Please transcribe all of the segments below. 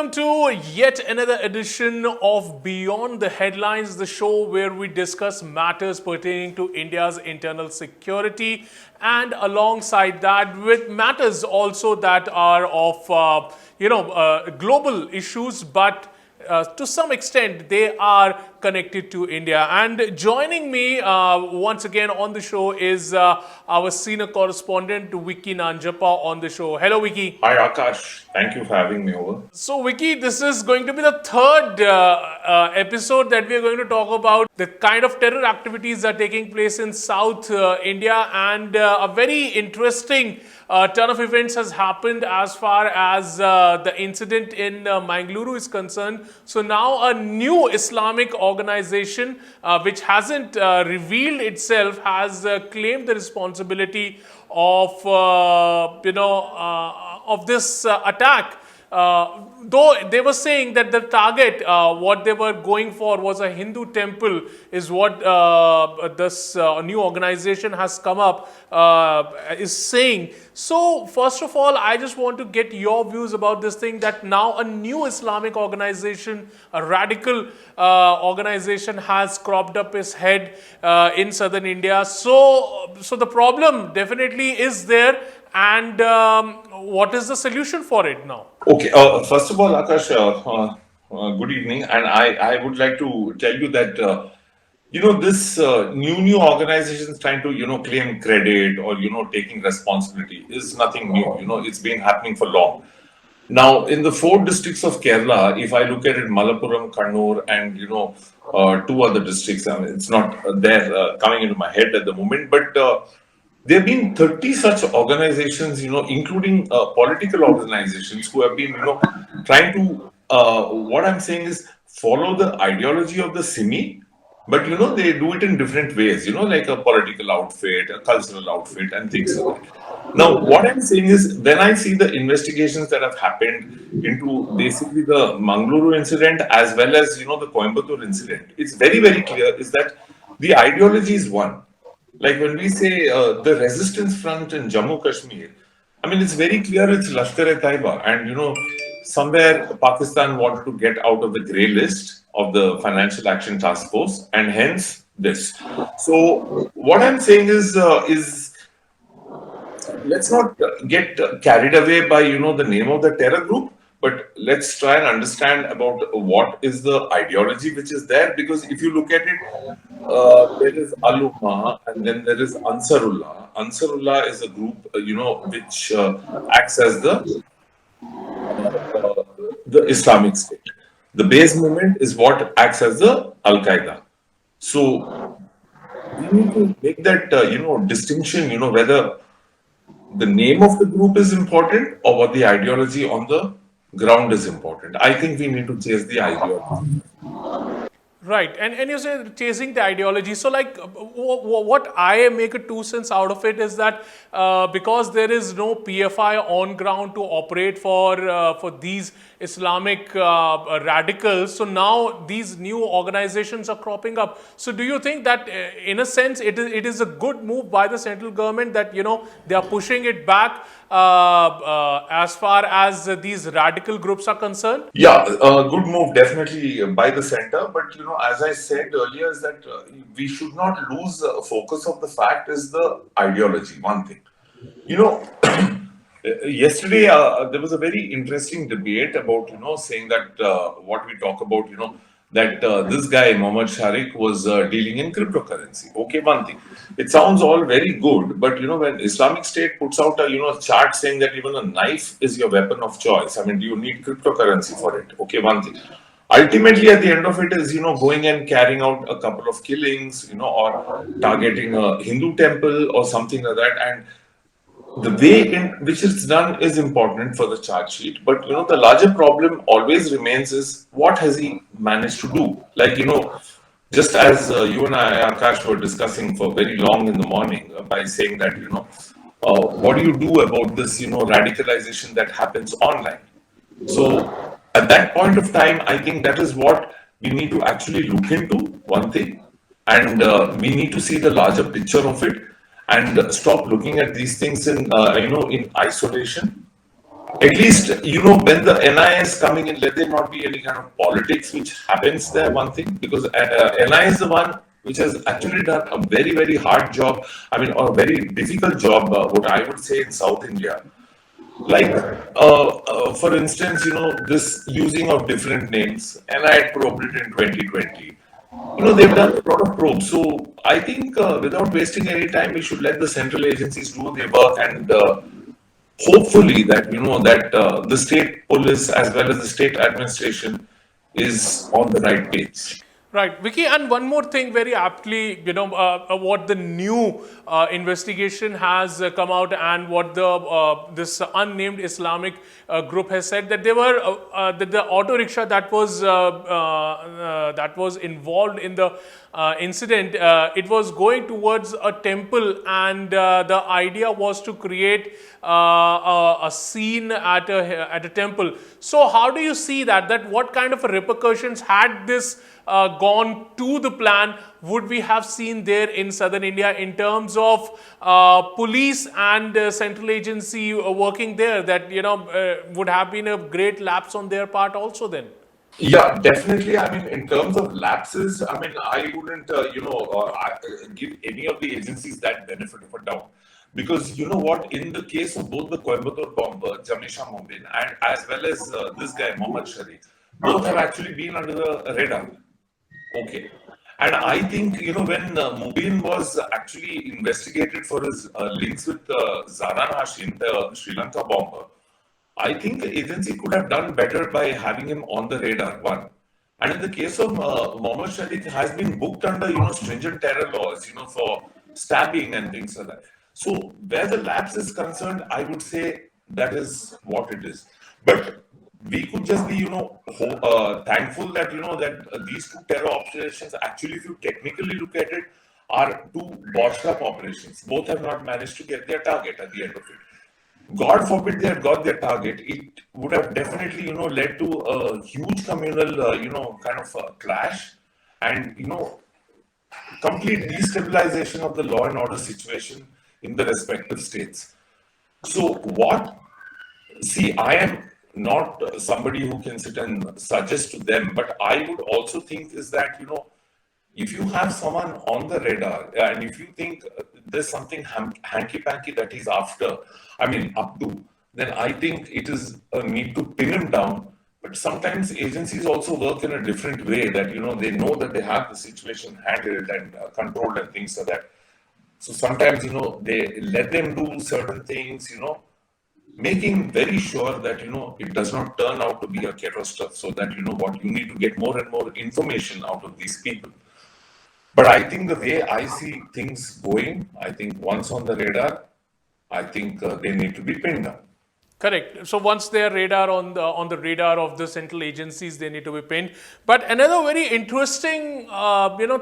welcome to yet another edition of Beyond the Headlines, the show where we discuss matters pertaining to India's internal security, and alongside that, with matters also that are of global issues, but to some extent, they are connected to India. And joining me once again on the show is our senior correspondent, Vicky Nanjappa, on the show. Hello, Vicky. Hi Akash, thank you for having me over. So, Vicky, this is going to be the third episode that we are going to talk about the kind of terror activities that are taking place in South India, and a very interesting turn of events has happened as far as the incident in Mangaluru is concerned. So now a new Islamic organization, which hasn't revealed itself, has claimed the responsibility of of this attack. Though they were saying that the target, what they were going for was a Hindu temple, is what this new organization has come up is saying. So, first of all, I just want to get your views about this thing, that now a new Islamic organization, a radical organization, has cropped up its head in southern India. So the problem definitely is there, and what is the solution for it now? Okay, first of all, Akash, good evening, and I would like to tell you that this new organizations trying to claim credit or taking responsibility is nothing new. It's been happening for long. Now, in the four districts of Kerala, if I look at it, Malappuram, Kannur, and two other districts, I mean, it's not there coming into my head at the moment, but there have been 30 such organizations, including political organizations who have been, trying to, what I'm saying is follow the ideology of the Simi, but, they do it in different ways, like a political outfit, a cultural outfit, and things like that. Now, what I'm saying is, when I see the investigations that have happened into basically the Mangaluru incident as well as, the Coimbatore incident, it's very, very clear is that the ideology is one. Like when we say the resistance front in Jammu Kashmir, I mean, it's very clear it's Lashkar-e-Taiba. And, somewhere Pakistan wanted to get out of the grey list of the Financial Action Task Force, and hence this. So, what I'm saying is let's not get carried away by the name of the terror group, but let's try and understand about what is the ideology which is there. Because if you look at it, there is Al-Umma and then there is Ansarullah. Ansarullah is a group which acts as the Islamic State. The base movement is what acts as the Al Qaeda. So we need to make that distinction. Whether the name of the group is important or what the ideology on the ground is important. I think we need to chase the ideology. Right, and you say chasing the ideology. So, like, what I make a 2 cents out of it is that because there is no PFI on ground to operate for these Islamic radicals, so now these new organizations are cropping up. So, do you think that, in a sense, it is a good move by the central government that they are pushing it back as far as these radical groups are concerned? Yeah, a good move definitely by the center. But as I said earlier, is that we should not lose focus of the fact is the ideology. One thing, you know, yesterday there was a very interesting debate about saying that what we talk about that this guy Mohammad Sharik was dealing in cryptocurrency. Okay, one thing, it sounds all very good, but when Islamic State puts out a chart saying that even a knife is your weapon of choice, I mean, do you need cryptocurrency for it? Okay, one thing. Ultimately, at the end of it is going and carrying out a couple of killings, or targeting a Hindu temple or something like that, and the way in which it's done is important for the charge sheet, but the larger problem always remains is what has he managed to do. Like just as you and I, Akash, were discussing for very long in the morning by saying that what do you do about this radicalization that happens online. So at that point of time, I think that is what we need to actually look into, one thing, and we need to see the larger picture of it and stop looking at these things in in isolation. At least, when the NIS coming in, let there not be any kind of politics which happens there, one thing, because NIS is the one which has actually done a very, very hard job, I mean, or a very difficult job, what I would say in South India. Like, for instance, this using of different names, NIS probed it in 2020. They've done a lot of probes. So I think without wasting any time, we should let the central agencies do their work and hopefully that that the state police as well as the state administration is on the right page. Right, Vicky, and one more thing, very aptly, what the new investigation has come out, and what the this unnamed Islamic group has said, that they were that the auto rickshaw that was involved in the incident, it was going towards a temple, and the idea was to create a scene at a temple. So, how do you see that? That what kind of repercussions had this gone to the plan, would we have seen there in southern India in terms of police and central agency working there? That would have been a great lapse on their part also then. Yeah, definitely. I mean, in terms of lapses, I mean, I wouldn't, give any of the agencies that benefit of a doubt. Because you know what, in the case of both the Coimbatore bomber, Jamisha Mobin, and as well as this guy, Mohammad Sharif, both have actually been under the radar. Okay. And I think, when Mubin was actually investigated for his links with Zara Hashim, the Sri Lanka bomber, I think the agency could have done better by having him on the radar, one. And in the case of Mohammed Sharif, has been booked under, stringent terror laws, for stabbing and things like that. So where the lapse is concerned, I would say that is what it is. But we could just be, thankful that, that these two terror operations, actually, if you technically look at it, are two botched up operations. Both have not managed to get their target at the end of it. God forbid they had got their target, it would have definitely, led to a huge communal, kind of clash and, complete destabilization of the law and order situation in the respective states. So what, see, I am not somebody who can sit and suggest to them, but I would also think is that, if you have someone on the radar and if you think there's something hanky-panky that he's after, I mean, up to, then I think it is a need to pin him down. But sometimes agencies also work in a different way that, they know that they have the situation handled and controlled and things like that. So sometimes, they let them do certain things, making very sure that, it does not turn out to be a catastrophe so that, what, you need to get more and more information out of these people. But I think the way I see things going, I think once on the radar, I think they need to be pinned down. Correct. So once their radar on the radar of the central agencies, they need to be pinned. But another very interesting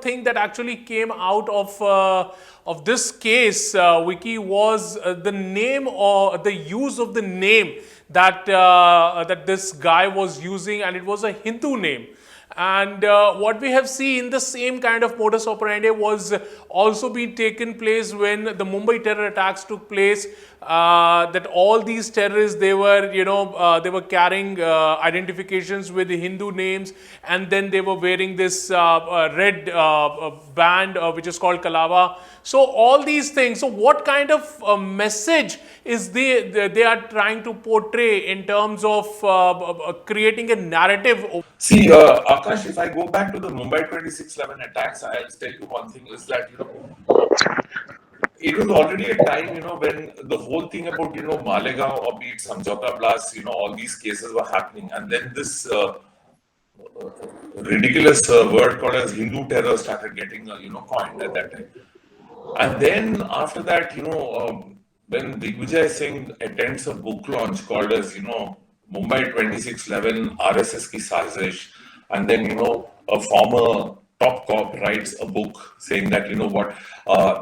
thing that actually came out of this case, Vicky, was the name or the use of the name that that this guy was using, and it was a Hindu name. And what we have seen, the same kind of modus operandi was also being taken place when the Mumbai terror attacks took place. That all these terrorists, they were, they were carrying identifications with the Hindu names, and then they were wearing this red band, which is called Kalava. So all these things. So what kind of message is they are trying to portray in terms of creating a narrative? See, Akash, if I go back to the Mumbai 26/11 attacks, I'll tell you one thing is that, it was already a time, when the whole thing about, Malegaon or be it Samjhauta Blast, all these cases were happening. And then this ridiculous word called as Hindu terror started getting, coined at that time. And then after that, when Digvijay Singh attends a book launch called as, Mumbai 26/11 RSS ki Sazish, and then, a former top cop writes a book saying that,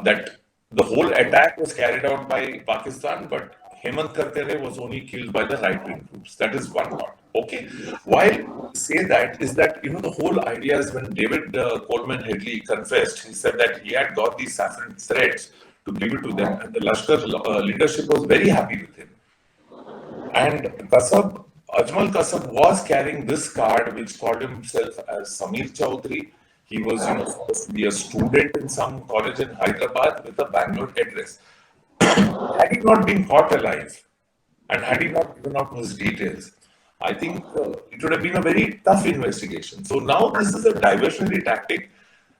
that the whole attack was carried out by Pakistan, but Hemant Karkare was only killed by the right-wing groups. That is one part. Okay. Why I say that is that, the whole idea is when David Coleman Headley confessed, he said that he had got these saffron threads to give it to them, and the Lashkar leadership was very happy with him. And Ajmal Kasab was carrying this card which called himself as Samir Chaudhary. He was, supposed to be a student in some college in Hyderabad with a Bangalore address. Had he not been caught alive, and had he not given out those details, I think it would have been a very tough investigation. So now this is a diversionary tactic,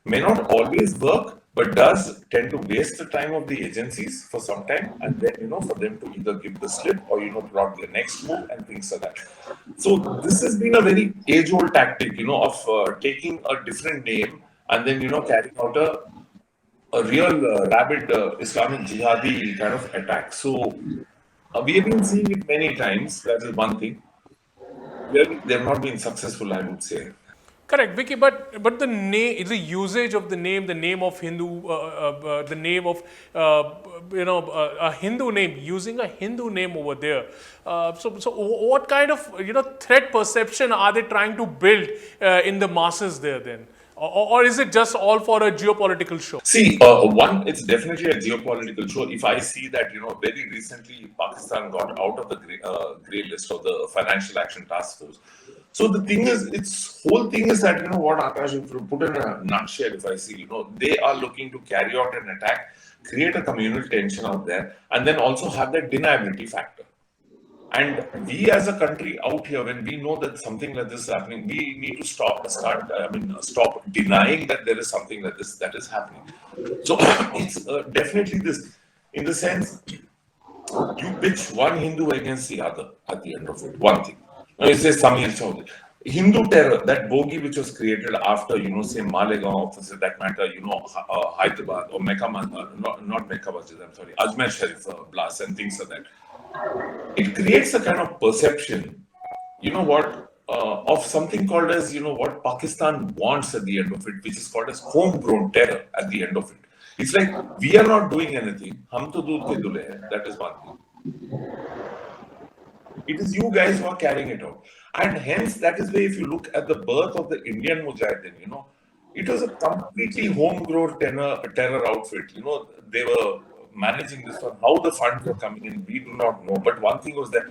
may not always work, but does tend to waste the time of the agencies for some time, and then for them to either give the slip or plot their next move and things like that. So this has been a very age-old tactic, of taking a different name and then carrying out a real rabid Islamic jihadi kind of attack. So we have been seeing it many times. That is one thing. Clearly, they have not been successful, I would say. Correct, Vicky. But the name, the usage of the name of Hindu, the name of a Hindu name, using a Hindu name over there. So what kind of threat perception are they trying to build in the masses there then? Or is it just all for a geopolitical show? See, one, it's definitely a geopolitical show. If I see that, very recently Pakistan got out of the grey list of the Financial Action Task Force. So the thing is, its whole thing is that, what Akash, if you put in a nutshell, if I see, they are looking to carry out an attack, create a communal tension out there, and then also have that deniability factor. And we as a country out here, when we know that something like this is happening, we need to stop denying that there is something like this that is happening. So it's definitely this, in the sense, you pitch one Hindu against the other at the end of it. One thing. Now, you say Samir Chaudhary. Hindu terror, that bogey which was created after, say Malegaon, for that matter, Hyderabad or Mecca, not Mecca Masjid, I'm sorry, Ajmer Sharif blast and things like that. It creates a kind of perception, of something called as, what Pakistan wants at the end of it, which is called as homegrown terror at the end of it. It's like, we are not doing anything. Hum to doodh ke dule hai. That is one thing. It is you guys who are carrying it out. And hence, that is why if you look at the birth of the Indian Mujahideen, it was a completely homegrown terror outfit. They were managing this one. How the funds were coming in, we do not know. But one thing was that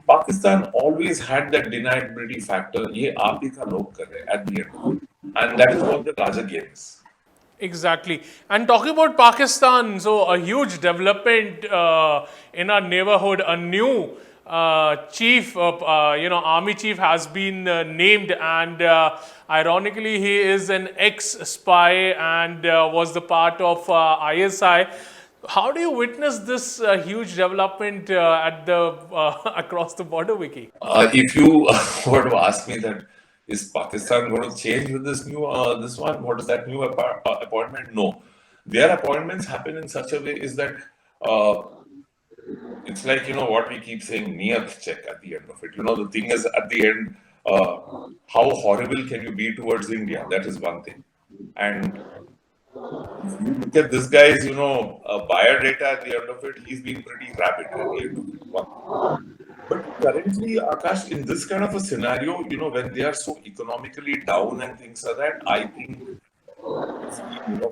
Pakistan always had that deniability factor. Ye aap hi ka log kar rahe at the end. And that is what the larger game is. Exactly. And talking about Pakistan, so a huge development in our neighborhood, a new chief, army chief has been named, and ironically, he is an ex-spy and was the part of ISI. How do you witness this huge development at the across the border, Vicky? If you were to ask me that, is Pakistan going to change with this new this one? What is that new appointment? No, their appointments happen in such a way is that it's like what we keep saying, niyat check at the end of it. The thing is at the end, how horrible can you be towards India? That is one thing, and if you look at this guy's biodata at the end of it, he's been pretty rabid at the end of it. But currently, Akash, in this kind of a scenario, when they are so economically down and things like that, I think,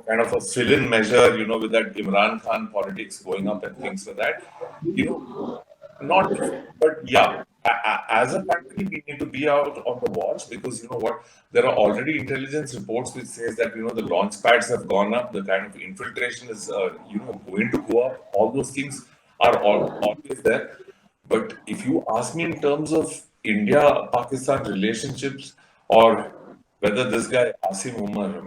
kind of a fill-in measure, with that Imran Khan politics going up and things like that, not, but yeah, as a country, we need to be out on the watch because what, there are already intelligence reports which says that the launch pads have gone up, the kind of infiltration is going to go up. All those things are always there. But if you ask me in terms of India-Pakistan relationships or whether this guy Asim Umar,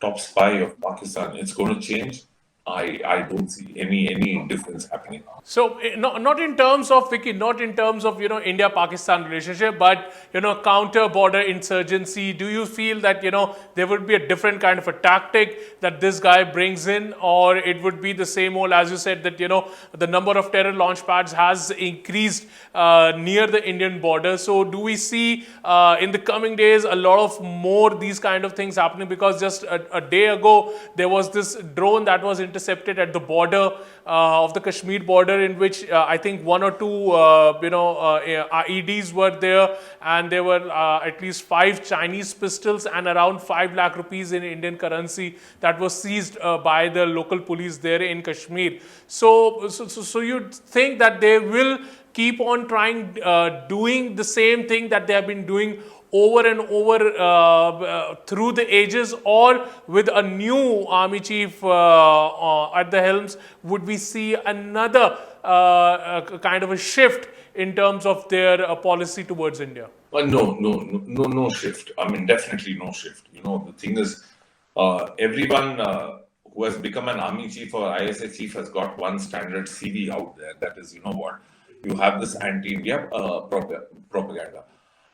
top spy of Pakistan, it's going to change, I don't see any difference happening. So not in terms of Vicky, not in terms of India-Pakistan relationship, but counter border insurgency. Do you feel that there would be a different kind of a tactic that this guy brings in, or it would be the same old, as you said, that the number of terror launch pads has increased near the Indian border. So do we see in the coming days a lot of more these kind of things happening? Because just a day ago there was this drone that was intercepted intercepted at the border of the Kashmir border, in which I think one or two IEDs were there, and there were at least 5 Chinese pistols and around 5 lakh rupees in Indian currency that was seized by the local police there in Kashmir. So you think that they will keep on trying doing the same thing that they have been doing over and over through the ages, or with a new army chief at the helms, would we see another kind of a shift in terms of their policy towards India? No shift. I mean, definitely no shift. The thing is, everyone who has become an army chief or ISA chief has got one standard CV out there. That is, you have this anti-India propaganda.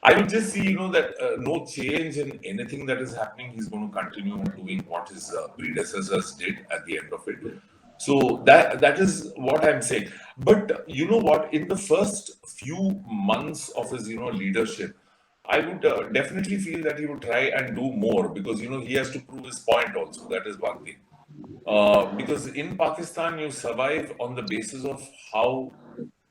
I would just see, that no change in anything that is happening. He's going to continue doing what his predecessors did at the end of it. So that is what I'm saying. But you know what? In the first few months of his, leadership, I would definitely feel that he would try and do more, because he has to prove his point also. That is one thing. Because in Pakistan, you survive on the basis of how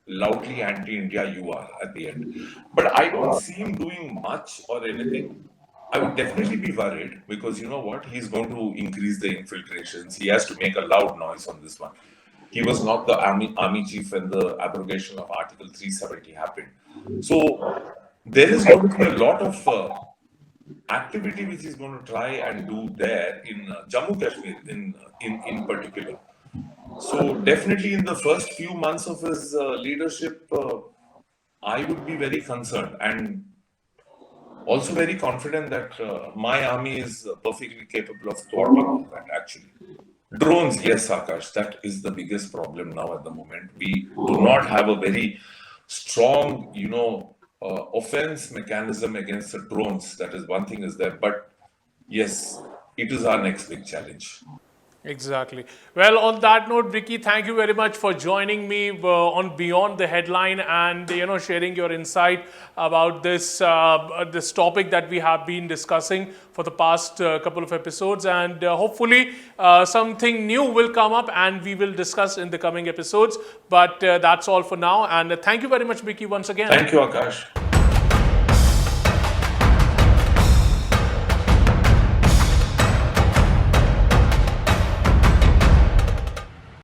loudly anti-India you are at the end. But I don't see him doing much or anything. I would definitely be worried, because you know what? He's going to increase the infiltrations. He has to make a loud noise on this one. He was not the army chief when the abrogation of Article 370 happened. So there is going to be a lot of activity which he's going to try and do there in Jammu Kashmir in particular. So definitely in the first few months of his leadership, I would be very concerned, and also very confident that my army is perfectly capable of thwarting all that, actually. Drones, yes, Akash, that is the biggest problem now at the moment. We do not have a very strong, offense mechanism against the drones. That is one thing is there. But yes, it is our next big challenge. Exactly. Well, on that note, Vicky, thank you very much for joining me on Beyond the Headline, and sharing your insight about this topic that we have been discussing for the past couple of episodes, and hopefully something new will come up and we will discuss in the coming episodes. But that's all for now, and thank you very much, Vicky, once again. Thank you, Akash.